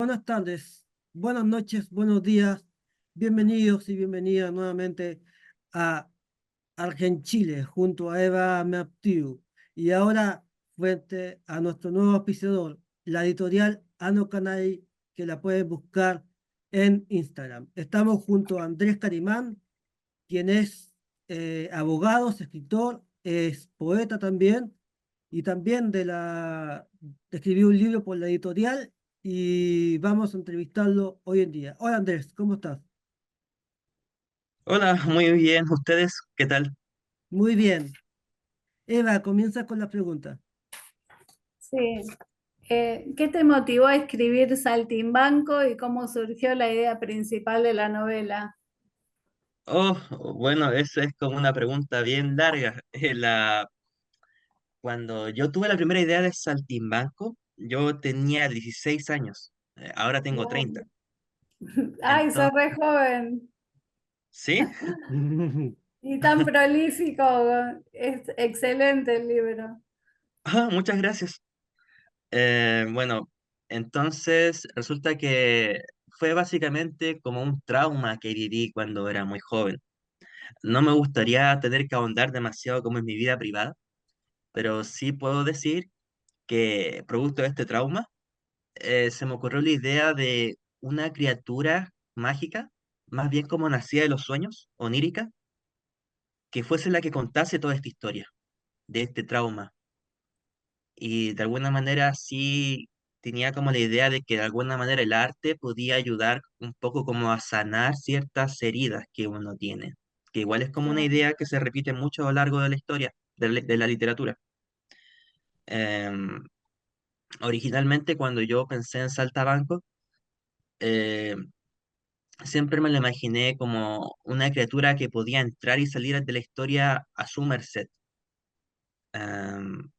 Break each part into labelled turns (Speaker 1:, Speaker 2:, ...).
Speaker 1: buenas tardes, buenas noches, buenos días, bienvenidos y bienvenidas nuevamente a Argenchile junto a Eva Meaptiu. Y ahora, frente a nuestro nuevo auspiciador, la editorial Ano Canay, que la pueden buscar en Instagram. Estamos junto a Andrés Carimán, quien es abogado, es escritor, es poeta también, y también escribió un libro por la editorial y vamos a entrevistarlo hoy en día. Hola Andrés, ¿cómo estás?
Speaker 2: Hola, muy bien. ¿Ustedes qué tal?
Speaker 1: Muy bien. Eva, comienza con la pregunta.
Speaker 3: Sí. ¿Qué te motivó a escribir Saltimbanco y cómo surgió la idea principal de la novela?
Speaker 2: Oh, bueno, esa es como una pregunta bien larga. Cuando yo tuve la primera idea de Saltimbanco, yo tenía 16 años. Ahora tengo
Speaker 3: Wow.
Speaker 2: 30.
Speaker 3: Ay, sos
Speaker 2: Entonces,
Speaker 3: re joven
Speaker 2: ¿sí?
Speaker 3: y tan prolífico. Es excelente el libro.
Speaker 2: Ah, muchas gracias. Bueno, entonces resulta que fue básicamente como un trauma que viví cuando era muy joven. No me gustaría tener que ahondar demasiado como en mi vida privada, pero sí puedo decir que producto de este trauma, se me ocurrió la idea de una criatura mágica, más bien como nacida de los sueños, onírica, que fuese la que contase toda esta historia de este trauma. Y de alguna manera sí tenía como la idea de que de alguna manera el arte podía ayudar un poco como a sanar ciertas heridas que uno tiene, que igual es como una
Speaker 3: Claro.
Speaker 2: idea que se repite mucho a lo largo de la historia, de la literatura. Em, Originalmente cuando yo pensé en Saltabanco, eh, siempre me lo imaginé como una criatura que podía entrar y salir de la historia a su merced. Am,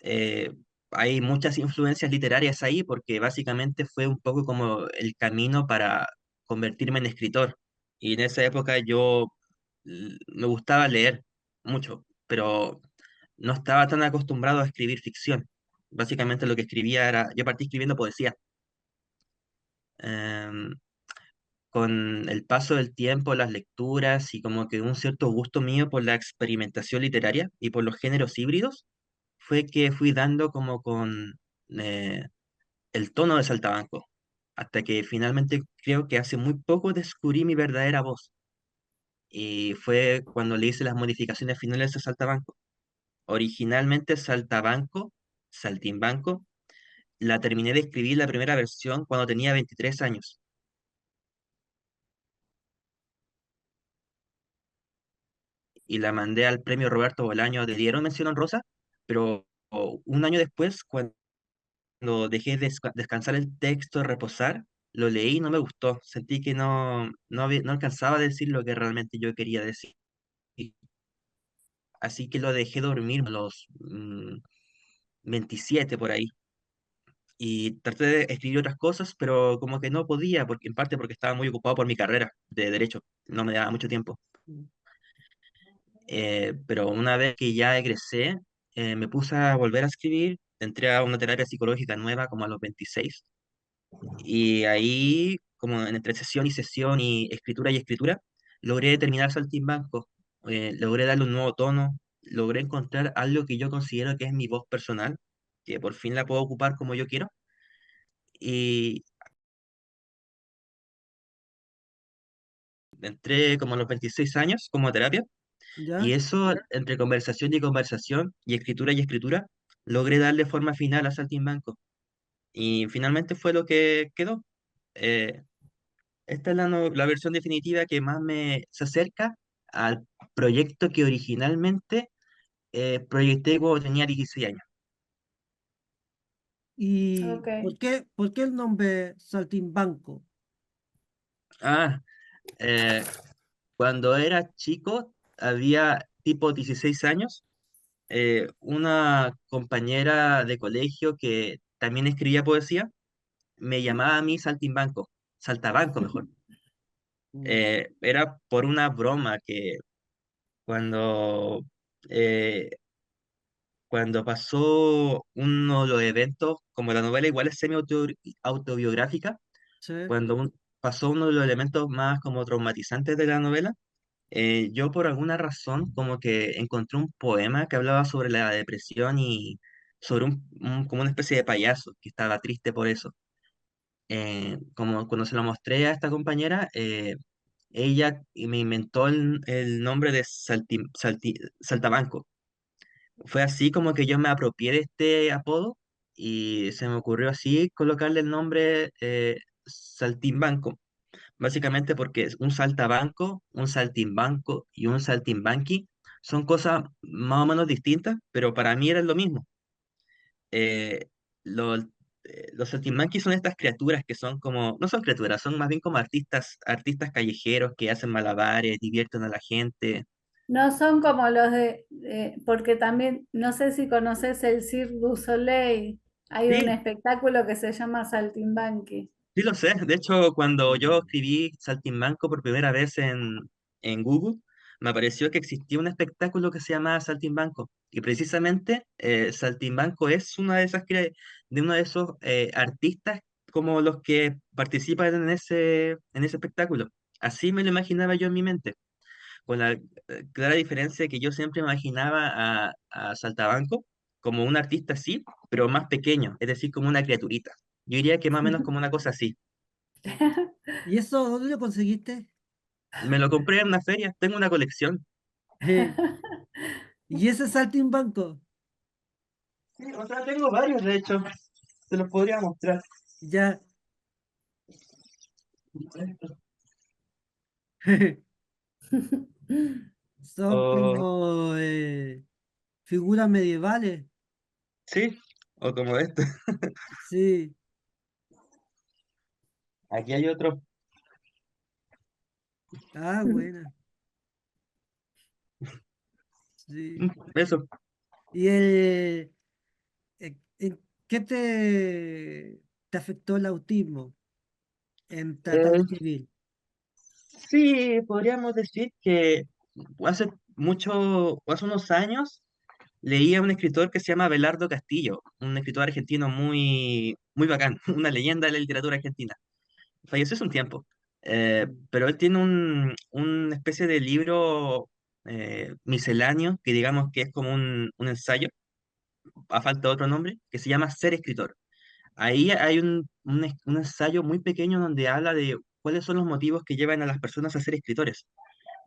Speaker 2: eh, Hay muchas influencias literarias ahí porque básicamente fue un poco como el camino para convertirme en escritor. Y en esa época me gustaba leer mucho, pero no estaba tan acostumbrado a escribir ficción. Básicamente lo que escribía yo partí escribiendo poesía. Em, con el paso del tiempo, las lecturas y como que un cierto gusto mío por la experimentación literaria y por los géneros híbridos, fue que fui dando como con eh, el tono de Saltabanco, hasta que finalmente creo que hace muy poco descubrí mi verdadera voz. Y fue cuando le hice las modificaciones finales a Saltabanco. Originalmente Saltimbanco, la terminé de escribir la primera versión cuando tenía 23 años. Y la mandé al premio Roberto Bolaño. Le dieron mención honrosa, pero un año después, cuando dejé de descansar el texto, reposar, lo leí y no me gustó. Sentí que no alcanzaba a decir lo que realmente yo quería decir. Así que lo dejé dormir a los 27 por ahí. Y traté de escribir otras cosas, pero como que no podía, porque, en parte porque estaba muy ocupado por mi carrera de derecho. No me daba mucho tiempo. Pero una vez que ya egresé, me puse a volver a escribir, entré a una terapia psicológica nueva como a los 26, y ahí, como entre sesión y escritura, logré terminar Saltimbanco, logré darle un nuevo tono, logré encontrar algo que yo considero que es mi voz personal, que por fin la puedo ocupar como yo quiero, y entré como a los 26 años como a terapia. Y
Speaker 1: ¿Ya?
Speaker 2: eso, entre conversación y escritura, logré darle forma final a Saltimbanco. Y finalmente fue lo que quedó. Eh, Esta es la versión definitiva que más se acerca al proyecto que originalmente proyecté cuando tenía 16 años.
Speaker 1: ¿Y
Speaker 3: Ok.
Speaker 1: por qué el nombre Saltimbanco?
Speaker 2: Ah, eh, Cuando era chico, había tipo 16 años, una compañera de colegio que también escribía poesía me llamaba a mí Saltimbanco, Saltabanco mejor.
Speaker 1: Mm.
Speaker 2: Era por una broma que cuando eh, cuando pasó uno de los eventos, como la novela igual es autobiográfica,
Speaker 1: Sí,
Speaker 2: cuando pasó uno de los elementos más como traumatizantes de la novela, yo por alguna razón como que encontré un poema que hablaba sobre la depresión y sobre como una especie de payaso que estaba triste por eso. Como cuando se lo mostré a esta compañera, ella me inventó el nombre de Saltabanco. Fue así como que yo me apropié de este apodo y se me ocurrió así colocarle el nombre Saltimbanco, básicamente porque es un saltabanco, un saltimbanco y un saltimbanqui son cosas más o menos distintas, pero para mí eran lo mismo. Eh, los, los saltimbanquis son estas criaturas que son como, no son criaturas, son más bien como artistas callejeros que hacen malabares, divierten a la gente.
Speaker 3: No son como los porque también, no sé si conoces el Cirque du Soleil, hay un
Speaker 2: Sí,
Speaker 3: espectáculo que se llama Saltimbanqui.
Speaker 2: sí lo sé. De hecho, cuando yo escribí Saltimbanco por primera vez en Google, me apareció que existía un espectáculo que se llamaba Saltimbanco. Y precisamente Saltimbanco es una de de uno de esos artistas como los que participan en ese espectáculo. Así me lo imaginaba yo en mi mente, con la clara diferencia que yo siempre imaginaba a Saltabanco como un artista así, pero más pequeño, es decir, como una criaturita. Yo diría que más o menos como una cosa así.
Speaker 1: sí. ¿Y eso dónde lo conseguiste?
Speaker 2: Me lo compré en una feria, tengo una colección.
Speaker 1: Eh, ¿Y ese saltimbanco?
Speaker 2: Sí, o sea, tengo varios, de hecho. Te los podría mostrar.
Speaker 1: Ya. Son
Speaker 2: O,
Speaker 1: como figuras medievales.
Speaker 2: sí, o como este.
Speaker 1: Sí.
Speaker 2: Aquí hay otro.
Speaker 1: Ah, buena. Sí.
Speaker 2: Eso.
Speaker 1: ¿Y en qué te afectó el autismo en tratar de
Speaker 2: Eh,
Speaker 1: escribir?
Speaker 2: sí, podríamos decir que hace hace unos años, leí a un escritor que se llama Abelardo Castillo, un escritor argentino muy bacán, una leyenda de la literatura argentina. Falleció hace un tiempo,
Speaker 1: Mm.
Speaker 2: pero él tiene una especie de libro misceláneo, que digamos que es como un ensayo, a falta de otro nombre, que se llama Ser escritor. Ahí hay un ensayo muy pequeño donde habla de cuáles son los motivos que llevan a las personas a ser escritores.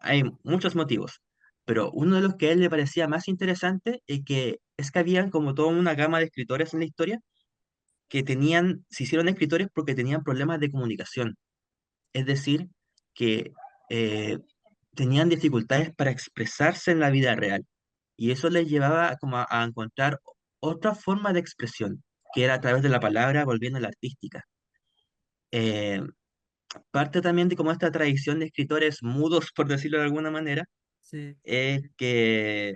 Speaker 2: Hay muchos motivos, pero uno de los que a él le parecía más interesante es que habían como toda una gama de escritores en la historia que se hicieron escritores porque tenían problemas de comunicación. Es decir, que eh, tenían dificultades para expresarse en la vida real. Y eso les llevaba como a encontrar otra forma de expresión, que era a través de la palabra, volviendo a la artística. Eh, Parte también de como esta tradición de escritores mudos, por decirlo de alguna manera,
Speaker 1: Sí,
Speaker 2: es que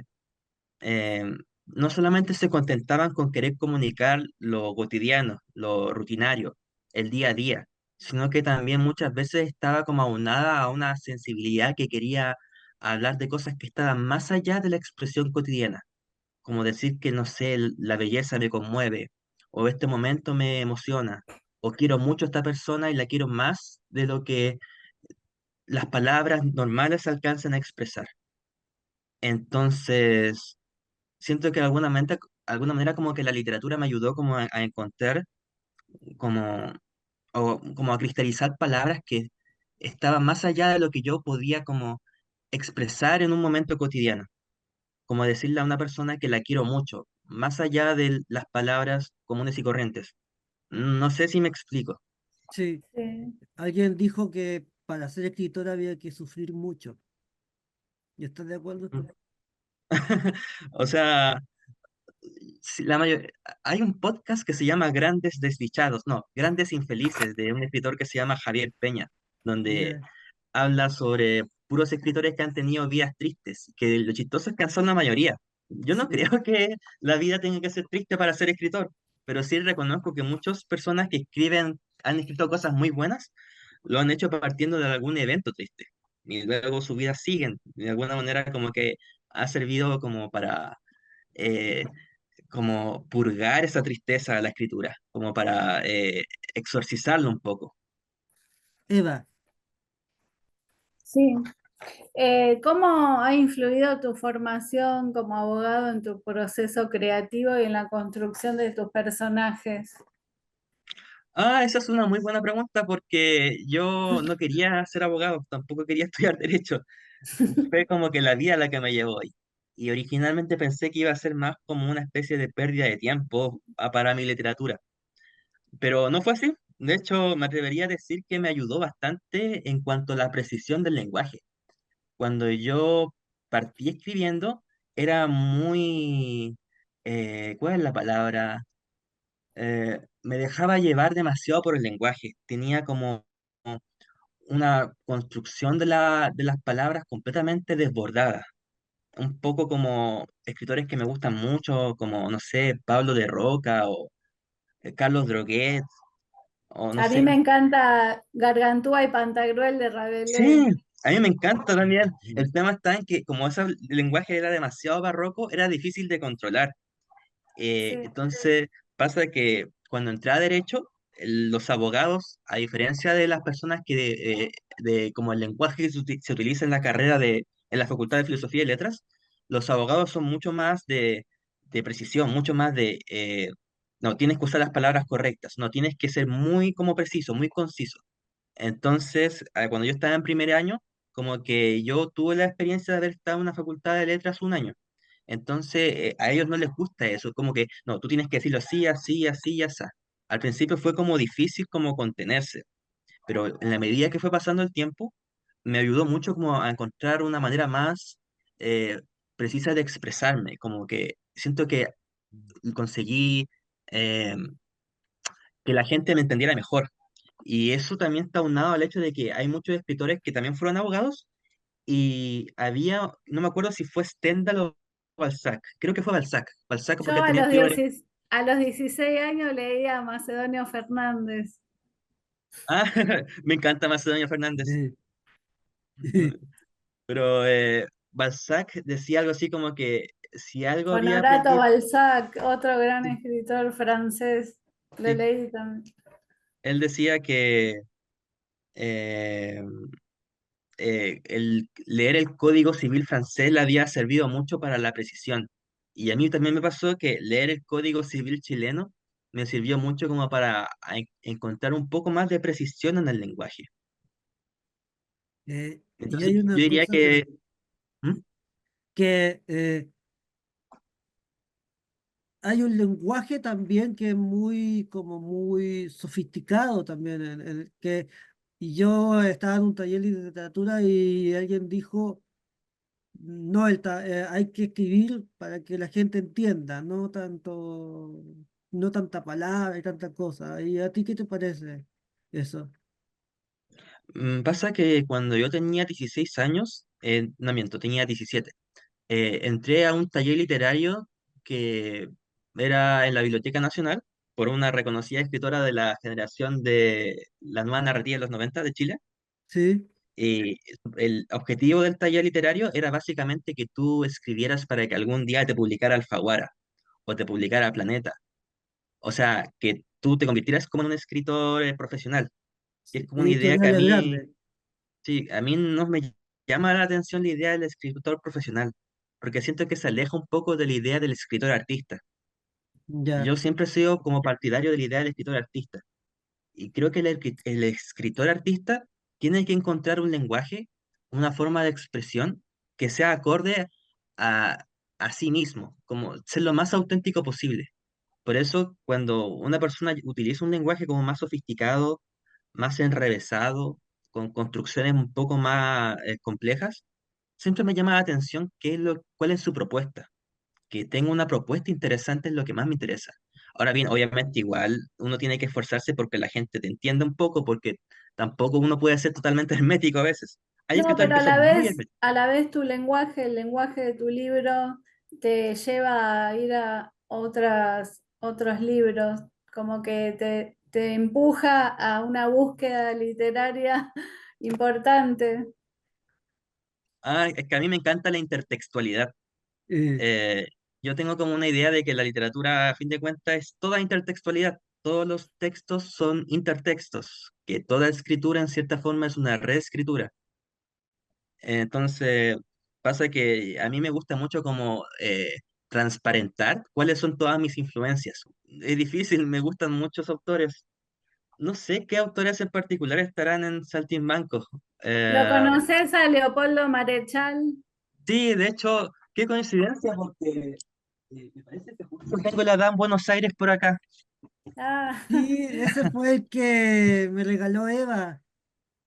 Speaker 2: eh, no solamente se contentaban con querer comunicar lo cotidiano, lo rutinario, el día a día, sino que también muchas veces estaba como aunada a una sensibilidad que quería hablar de cosas que estaban más allá de la expresión cotidiana, como decir que, no sé, la belleza me conmueve, o este momento me emociona, o quiero mucho a esta persona y la quiero más de lo que las palabras normales alcanzan a expresar. Entonces, siento que alguna manera como que la literatura me ayudó como a encontrar como, como a cristalizar palabras que estaban más allá de lo que yo podía como expresar en un momento cotidiano, como decirle a una persona que la quiero mucho, más allá de las palabras comunes y corrientes. No sé si me explico.
Speaker 1: sí.
Speaker 3: Sí.
Speaker 1: Alguien dijo que para ser escritor había que sufrir mucho. ¿Y estás de acuerdo tú?
Speaker 2: O sea, sí, hay un podcast que se llama Grandes Desdichados, no, Grandes Infelices, de un escritor que se llama Javier Peña, donde
Speaker 1: Ya,
Speaker 2: habla sobre puros escritores que han tenido vidas tristes, que lo chistoso es que son la mayoría. Yo no
Speaker 1: sí,
Speaker 2: creo que la vida tenga que ser triste para ser escritor, pero sí reconozco que muchas personas que escriben, han escrito cosas muy buenas, lo han hecho partiendo de algún evento triste. Y luego su vida siguen, de alguna manera como que ha servido como para como purgar esa tristeza de la escritura, como para exorcizarlo un poco.
Speaker 1: Eva,
Speaker 3: Sí. ¿Cómo ha influido tu formación como abogado en tu proceso creativo y en la construcción de tus personajes?
Speaker 2: Ah, esa es una muy buena pregunta porque yo no quería ser abogado, tampoco quería estudiar derecho. Fue como que la vida la que me llevó ahí. Y originalmente pensé que iba a ser más como una especie de pérdida de tiempo para mi literatura, pero no fue así. De hecho, me atrevería a decir que me ayudó bastante en cuanto a la precisión del lenguaje. Cuando yo partí escribiendo, era muy, ¿cuál es la palabra? Me dejaba llevar demasiado por el lenguaje. Tenía como una construcción de las palabras completamente desbordada. Un poco como escritores que me gustan mucho, como, no sé, Pablo de Roca o Carlos Droguet, o no
Speaker 3: A mí
Speaker 2: sé.
Speaker 3: me encanta Gargantúa y Pantagruel de Rabelais.
Speaker 2: Sí, a mí me encanta también. El tema está en que como ese lenguaje era demasiado barroco, era difícil de controlar.
Speaker 3: Sí.
Speaker 2: Entonces pasa que cuando entré a derecho, los abogados, a diferencia de las personas de como el lenguaje que se utiliza en la carrera en la Facultad de Filosofía y Letras, los abogados son mucho más de precisión, mucho más no, tienes que usar las palabras correctas, no, tienes que ser muy como preciso, muy conciso. Entonces, cuando yo estaba en primer año, como que yo tuve la experiencia de haber estado en una facultad de letras un año. Entonces, a ellos no les gusta eso, como que, no, tú tienes que decirlo así, así, así y así. Al principio fue como difícil como contenerse, pero en la medida que fue pasando el tiempo, me ayudó mucho como a encontrar una manera más eh, precisa de expresarme, como que siento que conseguí eh, que la gente me entendiera mejor. Y eso también está aunado al hecho de que hay muchos escritores que también fueron abogados y había, no me acuerdo si fue Stendhal o Balzac, creo que fue Balzac, Balzac
Speaker 3: Yo
Speaker 2: porque él tenía escrito varias...
Speaker 3: a los 16 años leía a Macedonio Fernández.
Speaker 2: Ah, me encanta Macedonio Fernández,
Speaker 1: eh,
Speaker 2: pero Balzac decía algo así como que si algo había
Speaker 3: Honorato
Speaker 2: aprendido,
Speaker 3: Balzac, otro gran escritor francés. Lo
Speaker 2: sí,
Speaker 3: leí también.
Speaker 2: él decía que eh, el leer el Código Civil francés le había servido mucho para la precisión. Y a mí también me pasó que leer el Código Civil chileno me sirvió mucho como para encontrar un poco más de precisión en el lenguaje.
Speaker 1: y
Speaker 2: Entonces
Speaker 1: hay
Speaker 2: yo
Speaker 1: una
Speaker 2: diría
Speaker 1: cosa
Speaker 2: que... ¿Mm?
Speaker 1: que hay un lenguaje también que es muy, como muy sofisticado también, y yo estaba en un taller de literatura y alguien dijo, no, hay que escribir para que la gente entienda, no tanto, no tanta palabra y tanta cosa. ¿Y a ti qué te parece eso?
Speaker 2: Pasa que cuando yo tenía 16 años, no miento, tenía 17, entré a un taller literario que era en la Biblioteca Nacional por una reconocida escritora de la generación de la nueva narrativa de los 90 de Chile.
Speaker 1: Sí,
Speaker 2: Y el objetivo del taller literario era básicamente que tú escribieras para que algún día te publicara Alfaguara o te publicara Planeta. O sea, que tú te convirtieras como en un escritor profesional. Y es como una idea que a
Speaker 1: editoriales
Speaker 2: mí,
Speaker 1: grandes,
Speaker 2: sí, a mí no me llama la atención la idea del escritor profesional, porque siento que se aleja un poco de la idea del escritor artista.
Speaker 1: ya.
Speaker 2: Yo siempre he sido como partidario de la idea del escritor artista. Y creo que el escritor artista tiene que encontrar un lenguaje, una forma de expresión que sea acorde a, a sí mismo, como ser lo más auténtico posible. Por eso, cuando una persona utiliza un lenguaje como más sofisticado, más enrevesado, con construcciones un poco más complejas, siempre me llama la atención cuál es su propuesta. Que tenga una propuesta interesante es lo que más me interesa. Ahora bien, obviamente igual uno tiene que esforzarse porque la gente te entienda un poco, porque tampoco uno puede ser totalmente hermético a veces. Hay
Speaker 3: No,
Speaker 2: escritores
Speaker 3: pero
Speaker 2: que son muy herméticos.
Speaker 3: a la vez tu lenguaje, el lenguaje de tu libro, te lleva a ir a otros libros, como que te empuja a una búsqueda literaria importante.
Speaker 2: Ah, es que a mí me encanta la intertextualidad.
Speaker 1: Eh,
Speaker 2: Eh, yo tengo como una idea de que la literatura, a fin de cuentas, es toda intertextualidad. Todos los textos son intertextos, que toda escritura en cierta forma es una reescritura. Entonces, pasa que a mí me gusta mucho como transparentar cuáles son todas mis influencias. Es difícil, me gustan muchos autores. No sé qué autores en particular estarán en Saltimbanco.
Speaker 3: ¿Lo
Speaker 2: Eh,
Speaker 3: conoces a Leopoldo Marechal?
Speaker 2: sí, de hecho, qué coincidencia, porque me parece que justo tengo la Dan Buenos Aires por acá.
Speaker 3: Ah,
Speaker 1: Sí, ese fue el que me regaló Eva.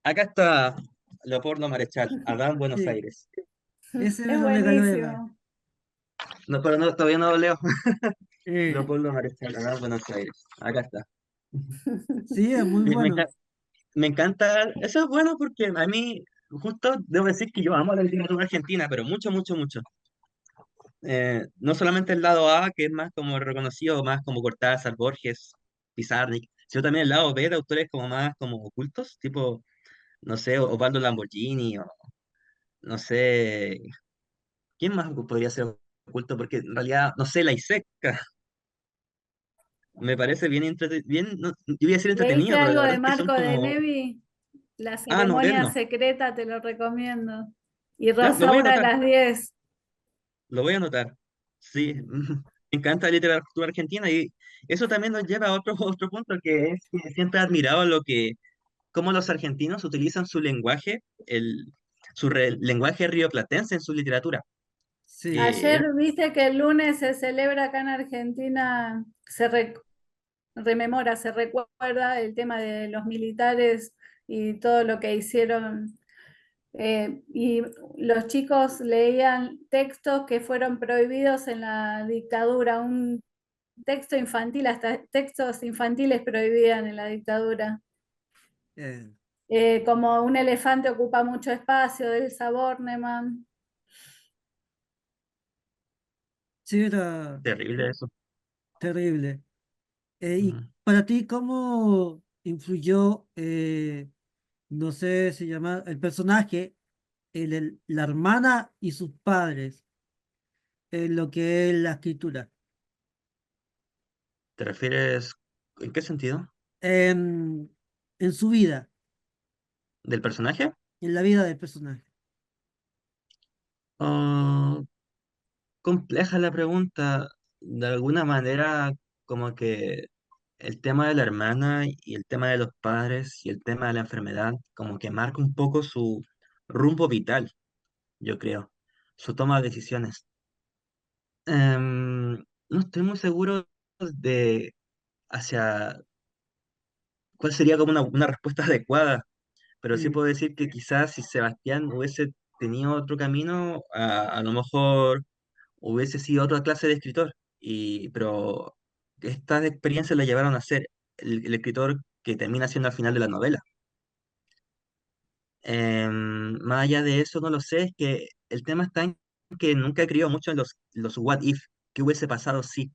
Speaker 2: Acá está Leopoldo Marechal, Adán Buenos
Speaker 1: Sí,
Speaker 2: Aires.
Speaker 1: ese me
Speaker 3: es
Speaker 1: lo regaló Eva.
Speaker 3: buenísimo.
Speaker 2: No, pero no, todavía no lo leo.
Speaker 1: Eh,
Speaker 2: Leopoldo Marechal, Adán Buenos Aires. Acá está.
Speaker 1: sí, es muy
Speaker 2: Me, me
Speaker 1: bueno.
Speaker 2: enca- me encanta, eso es bueno porque a mí, justo debo decir que yo amo la literatura argentina, pero mucho, mucho, mucho. No solamente el lado A, que es más como reconocido, más como Cortázar, Borges, Pizarnik, sino también el lado B de autores como más como ocultos, tipo, no sé, Osvaldo Lamborghini, o no sé, ¿quién más podría ser oculto? Porque en realidad, no sé, la Iseca, me parece bien, bien, yo iba a decir
Speaker 3: ¿Leíste
Speaker 2: entretenido, pero la
Speaker 3: algo
Speaker 2: verdad
Speaker 3: de
Speaker 2: es que son
Speaker 3: Marco de
Speaker 2: como,
Speaker 3: Nevi? La ceremonia
Speaker 2: moderno.
Speaker 3: secreta, te lo recomiendo. Y
Speaker 2: Ya, lo voy a
Speaker 3: Rosaura a
Speaker 2: anotar,
Speaker 3: las 10.
Speaker 2: lo voy a anotar. Sí, me encanta la literatura argentina y eso también nos lleva a otro, otro punto que es que siempre he admirado cómo los argentinos utilizan su lenguaje, lenguaje rioplatense en su literatura.
Speaker 1: Sí,
Speaker 2: Eh,
Speaker 3: Ayer viste que el lunes se celebra acá en Argentina, rememora, se recuerda el tema de los militares y todo lo que hicieron. Y los chicos leían textos que fueron prohibidos en la dictadura, un texto infantil, hasta textos infantiles prohibían en la dictadura.
Speaker 1: eh,
Speaker 3: Como un elefante ocupa mucho espacio, del Elsa Bornemann.
Speaker 1: sí, era
Speaker 2: Terrible eso.
Speaker 1: terrible. ¿Y
Speaker 2: Mm.
Speaker 1: para ti cómo influyó, no sé, se llama el personaje, la hermana y sus padres en lo que es la escritura?
Speaker 2: ¿Te refieres en qué sentido?
Speaker 1: En, en su vida,
Speaker 2: ¿Del personaje?
Speaker 1: en la vida del personaje.
Speaker 2: Ah, compleja la pregunta. De alguna manera, como que el tema de la hermana y el tema de los padres y el tema de la enfermedad, como que marca un poco su rumbo vital, yo creo, su toma de decisiones. No estoy muy seguro de hacia cuál sería como una respuesta adecuada, pero sí
Speaker 1: Sí,
Speaker 2: puedo decir que quizás si Sebastián hubiese tenido otro camino, a lo mejor hubiese sido otra clase de escritor, pero estas experiencias le llevaron a ser el escritor que termina siendo al final de la novela. Más allá de eso, no lo sé, es que el tema está en que nunca creo mucho en los what if, qué hubiese pasado si.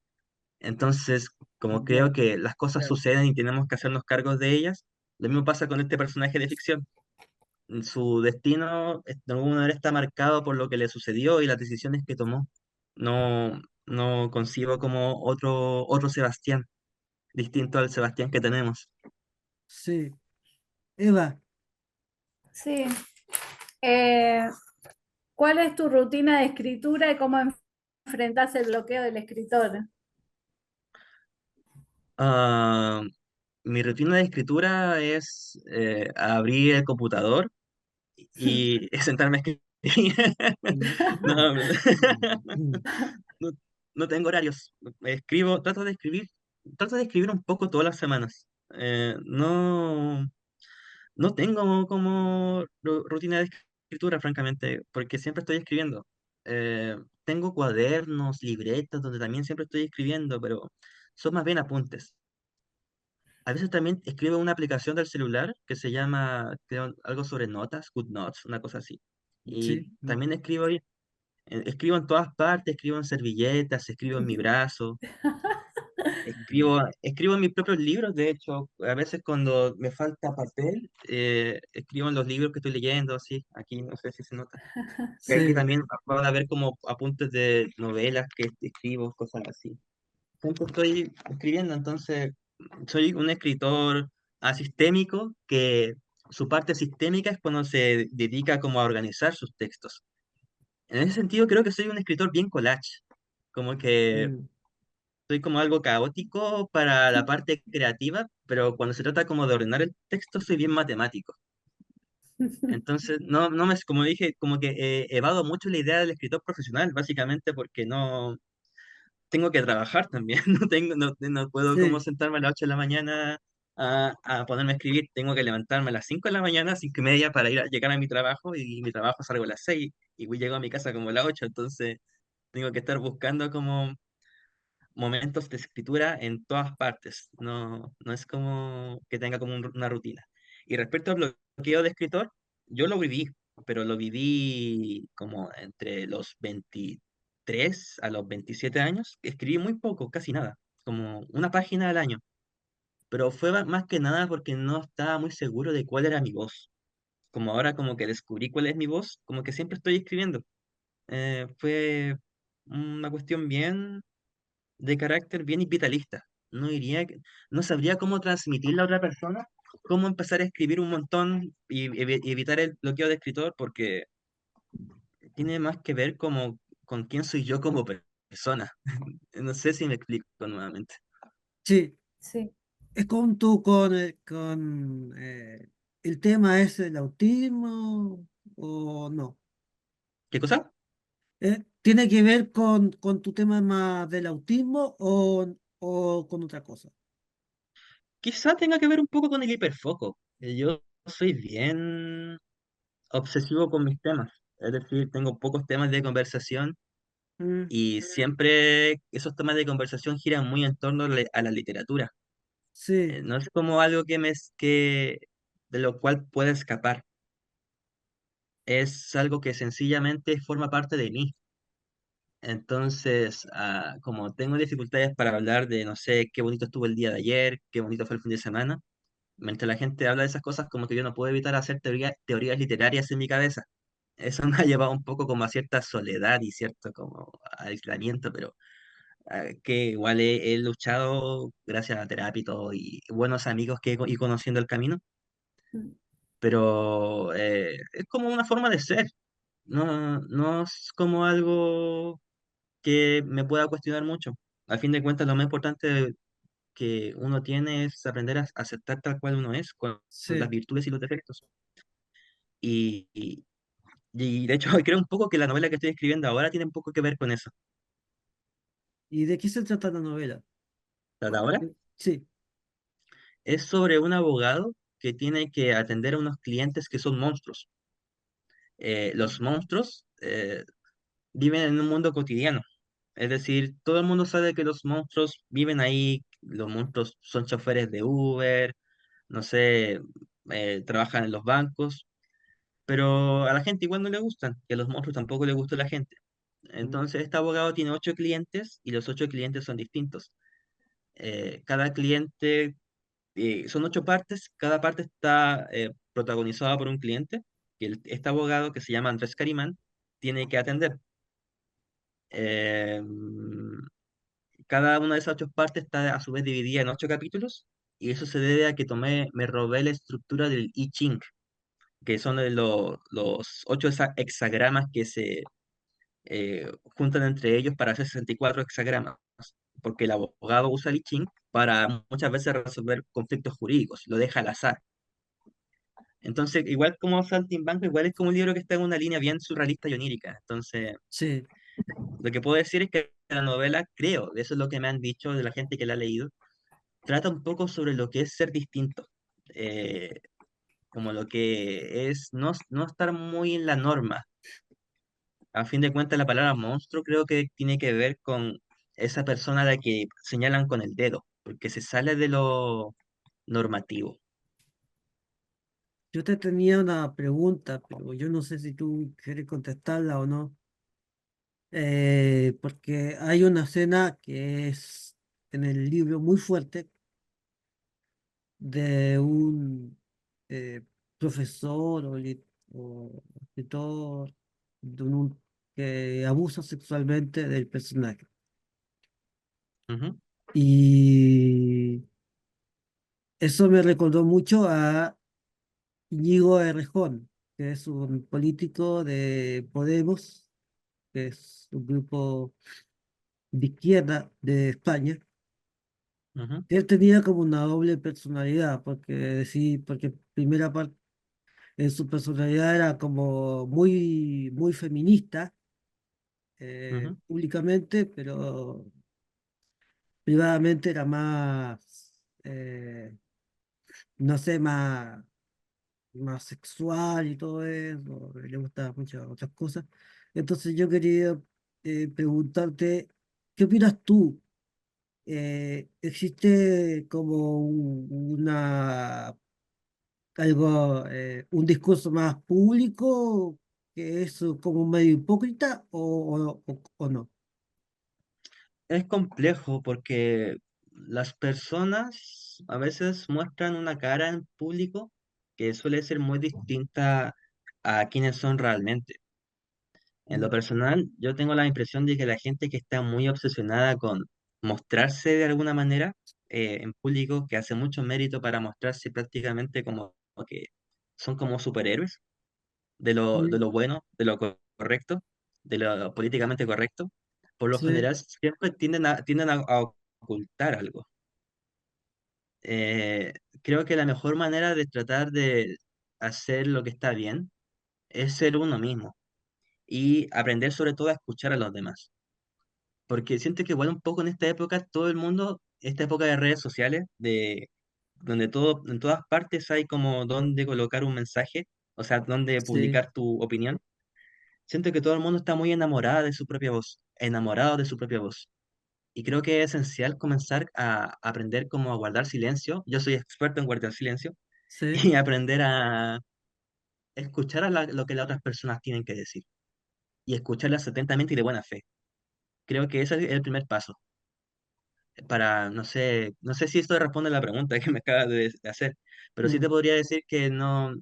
Speaker 2: Entonces, como creo
Speaker 1: ya,
Speaker 2: que las cosas suceden y tenemos que hacernos cargos de ellas, lo mismo pasa con este personaje de ficción. Su destino de alguna manera está marcado por lo que le sucedió y las decisiones que tomó. No, no concibo como otro Sebastián, distinto al Sebastián que tenemos.
Speaker 1: sí. Eva,
Speaker 3: Sí. Eh, ¿Cuál es tu rutina de escritura y cómo enfrentas el bloqueo del escritor?
Speaker 2: Ah, mi rutina de escritura es abrir el computador y sentarme a escribir. No, no, no tengo horarios. Trato de escribir un poco todas las semanas. No. No tengo como rutina de escritura, francamente, porque siempre estoy escribiendo. Tengo cuadernos, libretas, donde también siempre estoy escribiendo, pero son más bien apuntes. A veces también escribo en una aplicación del celular que se llama, creo, algo sobre notas, Good Notes, una cosa así. Y
Speaker 1: sí.
Speaker 2: también escribo ahí. Escribo en todas partes, escribo en servilletas, escribo en mi brazo. Escribo en mis propios libros, de hecho, a veces cuando me falta papel, escribo en los libros que estoy leyendo, así, aquí no sé si se nota. Que aquí
Speaker 1: Sí,
Speaker 2: también van a ver como apuntes de novelas que escribo, cosas así. Siempre estoy escribiendo, entonces soy un escritor asistémico que su parte sistémica es cuando se dedica como a organizar sus textos. En ese sentido creo que soy un escritor bien collage, como que
Speaker 1: mm,
Speaker 2: soy como algo caótico para la parte creativa, pero cuando se trata como de ordenar el texto soy bien matemático. Entonces, no me, como dije, como que evado mucho la idea del escritor profesional, básicamente porque no tengo que trabajar también, no puedo como
Speaker 1: sí,
Speaker 2: sentarme a las 8 de la mañana a ponerme a escribir, tengo que levantarme a las 5 de la mañana, 5:30 para llegar a mi trabajo y mi trabajo salgo a las 6 y llego a mi casa como a las 8, entonces tengo que estar buscando como momentos de escritura en todas partes. No es como que tenga como una rutina. Y respecto al bloqueo de escritor, yo lo viví, pero lo viví como entre los 23 a los 27 años. Escribí muy poco, casi nada, como una página al año. Pero fue más que nada porque no estaba muy seguro de cuál era mi voz. Como ahora como que descubrí cuál es mi voz, como que siempre estoy escribiendo. Fue una cuestión bien de carácter bien vitalista. No sabría cómo transmitirle a otra persona, cómo empezar a escribir un montón y evitar el bloqueo de escritor, porque tiene más que ver como con quién soy yo como persona. No sé si me explico nuevamente.
Speaker 1: sí.
Speaker 3: Sí,
Speaker 1: Es con el tema es el autismo o no.
Speaker 2: ¿Qué cosa?
Speaker 1: ¿Tiene que ver con tu tema más del autismo o con otra cosa?
Speaker 2: Quizá tenga que ver un poco con el hiperfoco. Yo soy bien obsesivo con mis temas. Es decir, tengo pocos temas de conversación
Speaker 1: Mm,
Speaker 2: y siempre esos temas de conversación giran muy en torno a la literatura.
Speaker 1: sí,
Speaker 2: No es como algo de lo cual pueda escapar. Es algo que sencillamente forma parte de mí. Entonces, como tengo dificultades para hablar de, no sé, qué bonito estuvo el día de ayer, qué bonito fue el fin de semana, mientras la gente habla de esas cosas, como que yo no puedo evitar hacer teorías literarias en mi cabeza. Eso me ha llevado un poco como a cierta soledad y cierto como aislamiento, pero que igual he luchado gracias a la terapia y todo, y buenos amigos que he conociendo el camino,
Speaker 3: mm,
Speaker 2: pero es como una forma de ser, no es como algo que me pueda cuestionar mucho. A fin de cuentas, lo más importante que uno tiene es aprender a aceptar tal cual uno es, con las
Speaker 1: sí.
Speaker 2: virtudes y los defectos. Y, y, y de hecho, creo un poco que la novela que estoy escribiendo ahora tiene un poco que ver con eso.
Speaker 1: ¿Y de qué se trata la novela?
Speaker 2: La de ahora
Speaker 1: Sí,
Speaker 2: es sobre un abogado que tiene que atender a unos clientes que son monstruos. Los monstruos viven en un mundo cotidiano. Es decir, todo el mundo sabe que los monstruos viven ahí, los monstruos son choferes de Uber, no sé, trabajan en los bancos, pero a la gente igual no le gustan, y a los monstruos tampoco le gusta a la gente.
Speaker 1: mm,
Speaker 2: Entonces, este abogado tiene 8 clientes y los 8 clientes son distintos. Cada cliente, son 8 partes, cada parte está protagonizada por un cliente, que este abogado, que se llama Andrés Carimán, tiene que atender. Eh, Cada una de esas 8 partes está a su vez dividida en 8 capítulos, y eso se debe a que me robé la estructura del I Ching, que son los 8 hexagramas que se juntan entre ellos para hacer 64 hexagramas, porque el abogado usa el I Ching para muchas veces resolver conflictos jurídicos, lo deja al azar. Entonces, igual como Saltimbanco, igual es como un libro que está en una línea bien surrealista y onírica. Entonces,
Speaker 1: sí.
Speaker 2: lo que puedo decir es que la novela, creo, eso es lo que me han dicho de la gente que la ha leído, trata un poco sobre lo que es ser distinto, eh, como lo que es no estar muy en la norma. A fin de cuentas, la palabra monstruo creo que tiene que ver con esa persona a la que señalan con el dedo, porque se sale de lo normativo.
Speaker 1: Yo te tenía una pregunta, pero yo no sé si tú quieres contestarla o no. Porque hay una escena que es en el libro muy fuerte de un eh, profesor o escritor que abusa sexualmente del personaje.
Speaker 2: Ujú.
Speaker 1: Y eso me recordó mucho a Íñigo Errejón, que es un político de Podemos, que es un grupo de izquierda de España.
Speaker 2: Ujú.
Speaker 1: Él tenía como una doble personalidad, porque primera parte en su personalidad era como muy feminista,
Speaker 2: Ujú.
Speaker 1: públicamente, pero privadamente era más, no sé, más sexual y todo eso, le gustaban muchas otras cosas. Entonces yo quería preguntarte, ¿qué opinas tú? ¿Existe como un discurso más público que es como medio hipócrita o no?
Speaker 2: Es complejo porque las personas a veces muestran una cara en público que suele ser muy distinta a quienes son realmente. En lo
Speaker 1: Mm,
Speaker 2: personal, yo tengo la impresión de que la gente que está muy obsesionada con mostrarse de alguna manera en público, que hace mucho mérito para mostrarse prácticamente como que son como superhéroes de
Speaker 1: mm,
Speaker 2: lo bueno, de lo correcto, de lo políticamente correcto, por lo
Speaker 1: sí,
Speaker 2: general siempre tienden a ocultar algo. Eh, Creo que la mejor manera de tratar de hacer lo que está bien es ser uno mismo y aprender sobre todo a escuchar a los demás. Porque siento que igual un poco en esta época, todo el mundo, esta época de redes sociales, donde en todas partes hay como donde colocar un mensaje, o sea, donde
Speaker 1: sí,
Speaker 2: publicar tu opinión, siento que todo el mundo está muy enamorada de su propia voz, enamorado de su propia voz. Y creo que es esencial comenzar a aprender cómo a guardar silencio. Yo soy experto en guardar silencio
Speaker 1: sí.
Speaker 2: y aprender a escuchar lo que las otras personas tienen que decir y escucharlas atentamente y de buena fe. Creo que ese es el primer paso para, no sé si esto responde a la pregunta que me acabas de hacer, pero sí
Speaker 1: Mm,
Speaker 2: te podría decir que no,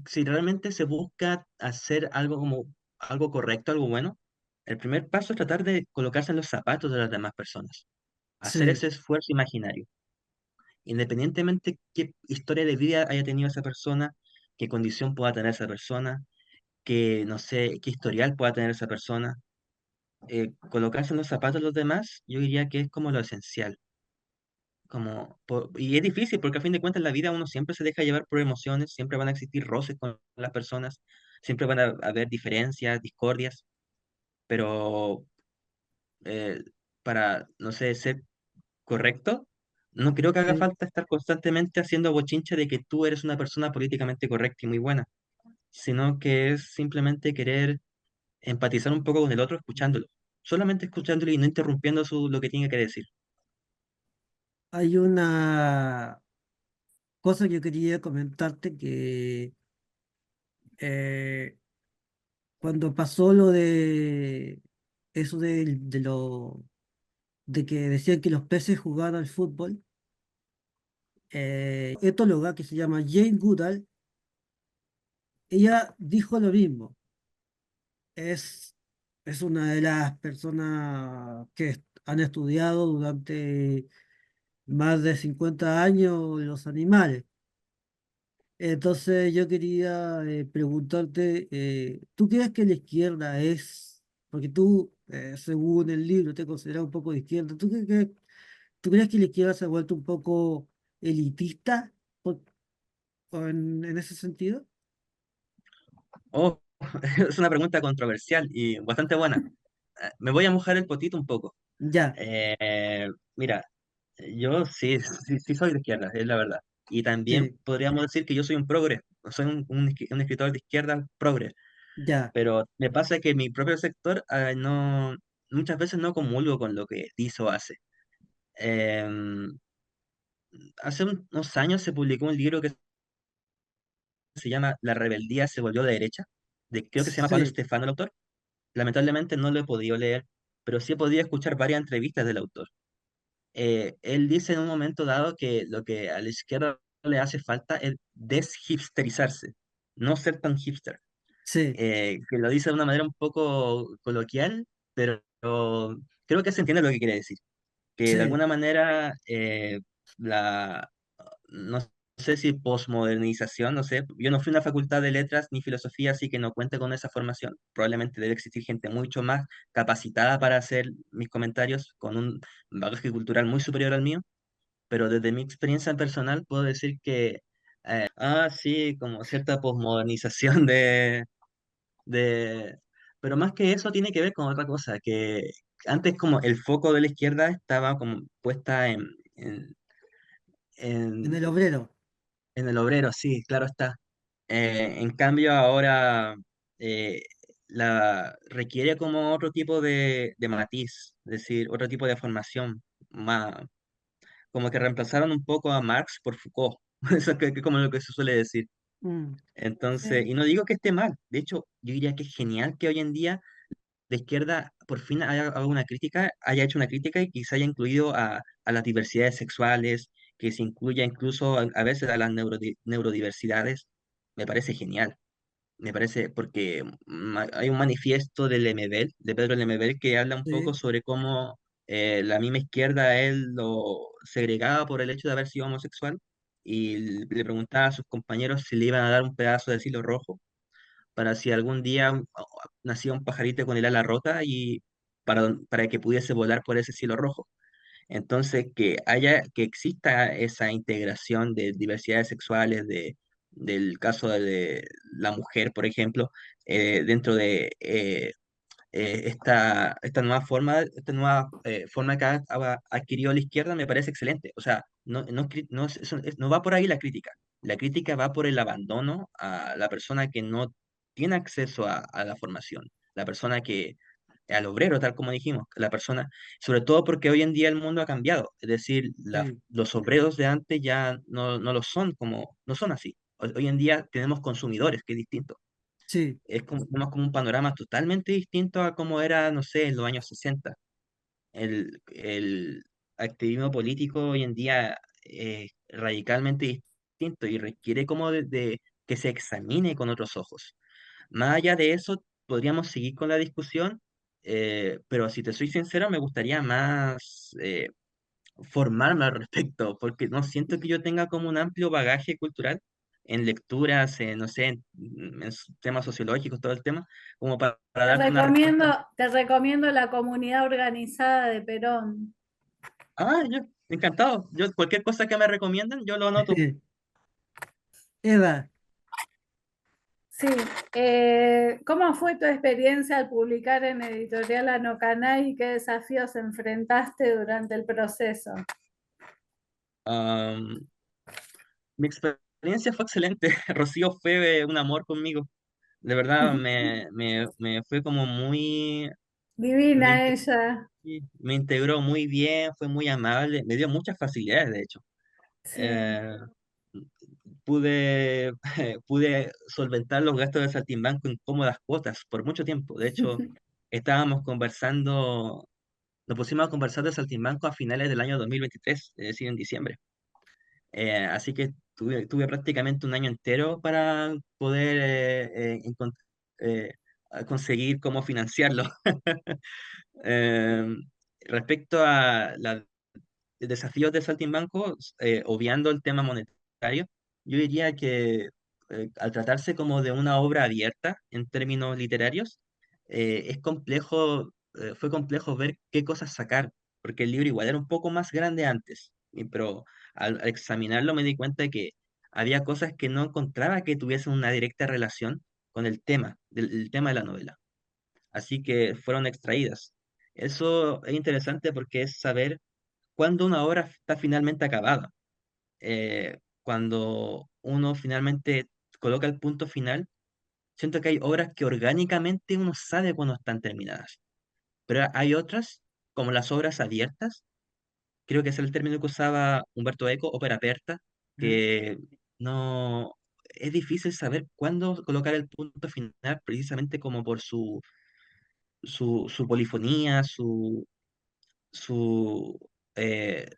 Speaker 2: si realmente se busca hacer algo como algo correcto, algo bueno, el primer paso es tratar de colocarse en los zapatos de las demás personas, hacer
Speaker 1: sí.
Speaker 2: ese esfuerzo imaginario, independientemente qué historia de vida haya tenido esa persona, qué condición pueda tener esa persona, qué, no sé, qué historial pueda tener esa persona. Colocarse en los zapatos de los demás, yo diría que es como lo esencial. Y es difícil porque a fin de cuentas en la vida uno siempre se deja llevar por emociones, siempre van a existir roces con las personas, siempre van a haber diferencias, discordias, pero eh, para, no sé, ser correcto, no creo que haga
Speaker 1: Sí.
Speaker 2: falta estar constantemente haciendo bochinche de que tú eres una persona políticamente correcta y muy buena, sino que es simplemente querer empatizar un poco con el otro escuchándolo, solamente escuchándolo y no interrumpiendo lo que tiene que decir.
Speaker 1: Hay una cosa que yo quería comentarte que eh, cuando pasó lo de eso de que decían que los peces jugaban al fútbol, etóloga que se llama Jane Goodall, ella dijo lo mismo. Es, es una de las personas que han estudiado durante más de 50 años los animales. Entonces yo quería preguntarte, ¿tú crees que la izquierda porque tú, según el libro, te consideras un poco de izquierda, tú crees que la izquierda se ha vuelto un poco elitista por- o en ese sentido?
Speaker 2: Oh, es una pregunta controversial y bastante buena. Me voy a mojar el potito un poco.
Speaker 1: Ya,
Speaker 2: Mira, yo sí soy de izquierda, es la verdad. Y también
Speaker 1: sí,
Speaker 2: podríamos decir que yo soy un progre, soy un escritor de izquierda progre.
Speaker 1: ya,
Speaker 2: Pero me pasa que mi propio sector no, muchas veces no comulgo con lo que dice o hace. Em, Hace unos años se publicó un libro que se llama La rebeldía se volvió de derecha, creo que se llama Pablo
Speaker 1: sí,
Speaker 2: Estefano el autor. Lamentablemente no lo he podido leer, pero sí he podido escuchar varias entrevistas del autor. él dice en un momento dado que lo que a la izquierda le hace falta es deshipsterizarse, no ser tan hipster.
Speaker 1: Sí,
Speaker 2: Que lo dice de una manera un poco coloquial, pero creo que se entiende lo que quiere decir. Que de
Speaker 1: sí,
Speaker 2: alguna manera la, no sé si posmodernización, no sé, yo no fui a una facultad de letras ni filosofía, así que no cuento con esa formación. Probablemente debe existir gente mucho más capacitada para hacer mis comentarios con un bagaje cultural muy superior al mío, pero desde mi experiencia personal puedo decir que, sí, como cierta posmodernización de... Pero más que eso tiene que ver con otra cosa, que antes como el foco de la izquierda estaba como puesta
Speaker 1: en
Speaker 2: en,
Speaker 1: el obrero.
Speaker 2: en el obrero, sí, claro está. En cambio ahora eh, requiere como otro tipo de matiz, es decir, otro tipo de formación, más, como que reemplazaron un poco a Marx por Foucault, eso es que como lo que se suele decir.
Speaker 1: Mm,
Speaker 2: Entonces,
Speaker 3: Sí.
Speaker 2: y no digo que esté mal, de hecho, yo diría que es genial que hoy en día la izquierda por fin haya hecho una crítica y quizá haya incluido a las diversidades sexuales, que se incluya incluso a veces a las neurodiversidades, me parece genial. Me parece porque hay un manifiesto del Lemebel, de Pedro Lemebel, que habla un poco
Speaker 1: sí,
Speaker 2: sobre cómo la misma izquierda a él lo segregaba por el hecho de haber sido homosexual y le preguntaba a sus compañeros si le iban a dar un pedazo de cielo rojo para si algún día nacía un pajarito con el ala rota y para que pudiese volar por ese cielo rojo. Entonces, que exista esa integración de diversidades sexuales, del caso de la mujer, por ejemplo, dentro de esta nueva forma que ha adquirido la izquierda me parece excelente. O sea, no va por ahí la crítica. La crítica va por el abandono a la persona que no tiene acceso a la formación, la persona que, al obrero, tal como dijimos, la persona, sobre todo porque hoy en día el mundo ha cambiado. Es decir,
Speaker 1: sí,
Speaker 2: los obreros de antes ya no lo son como, no son así. Hoy en día tenemos consumidores, que es distinto.
Speaker 1: sí,
Speaker 2: Tenemos como un panorama totalmente distinto a como era, no sé, en los años 60. El activismo político hoy en día es radicalmente distinto y requiere como de que se examine con otros ojos. Más allá de eso, podríamos seguir con la discusión, pero si te soy sincero, me gustaría más formarme al respecto, porque no siento que yo tenga como un amplio bagaje cultural en lecturas, no sé, en temas sociológicos, todo el tema, como para darte una respuesta.
Speaker 3: Te recomiendo la comunidad organizada de Perón.
Speaker 2: Yo, encantado. Yo, cualquier cosa que me recomiendan, yo lo anoto.
Speaker 1: Eva,
Speaker 3: Sí, ¿cómo fue tu experiencia al publicar en Editorial Anocanay y qué desafíos enfrentaste durante el proceso?
Speaker 2: Am, Mi experiencia fue excelente. Rocío fue un amor conmigo. De verdad, me fue como muy, me,
Speaker 3: Divina
Speaker 2: inte-
Speaker 3: ella.
Speaker 2: me integró muy bien, fue muy amable, me dio muchas facilidades, de hecho.
Speaker 3: Sí.
Speaker 2: Eh, pude, pude solventar los gastos de Saltimbanco en cómodas cuotas por mucho tiempo. De hecho, estábamos conversando, nos pusimos a conversar de Saltimbanco a finales del año 2023, es decir, en diciembre. Así que tuve prácticamente un año entero para poder eh, conseguir cómo financiarlo. Eh, Respecto a los desafíos de Saltimbanco, obviando el tema monetario, yo diría que al tratarse como de una obra abierta en términos literarios, fue complejo ver qué cosas sacar, porque el libro igual era un poco más grande antes, pero al examinarlo me di cuenta de que había cosas que no encontraba que tuviesen una directa relación con el tema de la novela, así que fueron extraídas. Eso es interesante porque es saber cuándo una obra está finalmente acabada. Cuando uno finalmente coloca el punto final, siento que hay obras que orgánicamente uno sabe cuándo están terminadas, pero hay otras, como las obras abiertas, creo que ese es el término que usaba Humberto Eco, ópera aperta,
Speaker 1: ¿eh?
Speaker 2: que no es difícil saber cuándo colocar el punto final, precisamente como por su polifonía, su eh,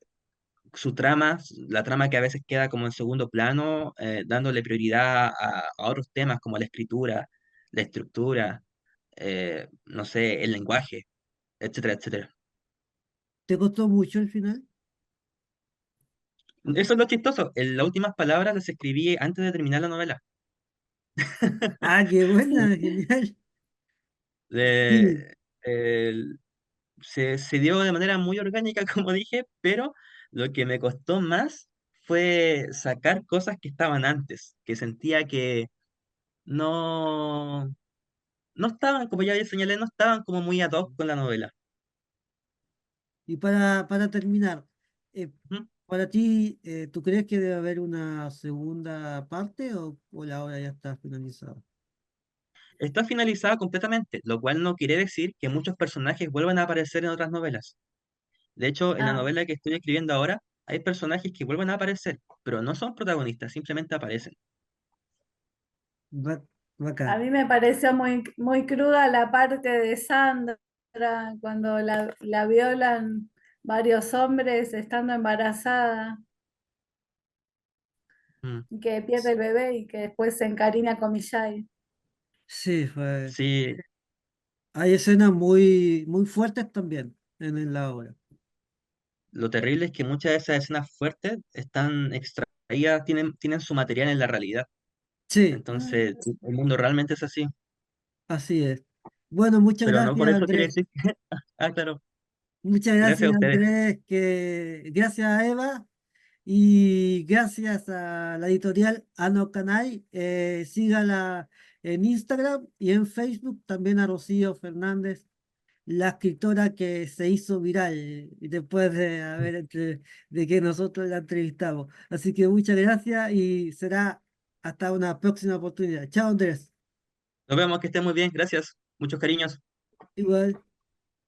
Speaker 2: su trama, la trama que a veces queda como en segundo plano, dándole prioridad a otros temas como la escritura, la estructura, no sé, el lenguaje, etcétera, etcétera.
Speaker 1: ¿Te costó mucho el final?
Speaker 2: Eso es lo chistoso. Las últimas palabras las escribí antes de terminar la novela.
Speaker 1: Ah, qué buena, genial. Sí,
Speaker 2: Le- el- se dio de manera muy orgánica, como dije, pero lo que me costó más fue sacar cosas que estaban antes, que sentía que no, no estaban, como ya señalé, no estaban como muy ad hoc con la novela.
Speaker 1: y para terminar, eh,
Speaker 2: Ujú.
Speaker 1: para ti, ¿tú crees que debe haber una segunda parte o la obra ya está finalizada?
Speaker 2: Está finalizada completamente, lo cual no quiere decir que muchos personajes vuelvan a aparecer en otras novelas. De hecho, en la
Speaker 3: Ah,
Speaker 2: novela que estoy escribiendo ahora, hay personajes que vuelven a aparecer, pero no son protagonistas, simplemente aparecen.
Speaker 1: Ba-
Speaker 3: a
Speaker 1: Bacán.
Speaker 3: mí me pareció muy cruda la parte de Sandra cuando la violan varios hombres estando embarazada,
Speaker 2: Mm.
Speaker 3: que pierde el bebé y que después se encariña con Millay.
Speaker 1: Sí,
Speaker 2: Sí,
Speaker 1: hay escenas muy fuertes también en la obra.
Speaker 2: lo terrible es que muchas de esas escenas fuertes están extraídas, tienen su material en la realidad.
Speaker 1: Sí,
Speaker 3: Mm.
Speaker 2: Entonces, el mundo realmente es así.
Speaker 1: así es. Bueno, muchas
Speaker 2: Pero no
Speaker 1: gracias,
Speaker 2: por eso quiere
Speaker 1: Andrés.
Speaker 2: decir que... Ah, claro.
Speaker 1: Muchas
Speaker 2: Gracias
Speaker 1: gracias,
Speaker 2: a ustedes.
Speaker 1: Andrés. Gracias a Eva y gracias a la editorial Ano Canay. Sígala en Instagram y en Facebook. También a Rocío Fernández, la escritora que se hizo viral y después de que nosotros la entrevistamos. Así que muchas gracias y será hasta una próxima oportunidad. Chao, Andrés.
Speaker 2: Nos vemos, que estén muy bien. Gracias. Muchos cariños.
Speaker 1: Igual.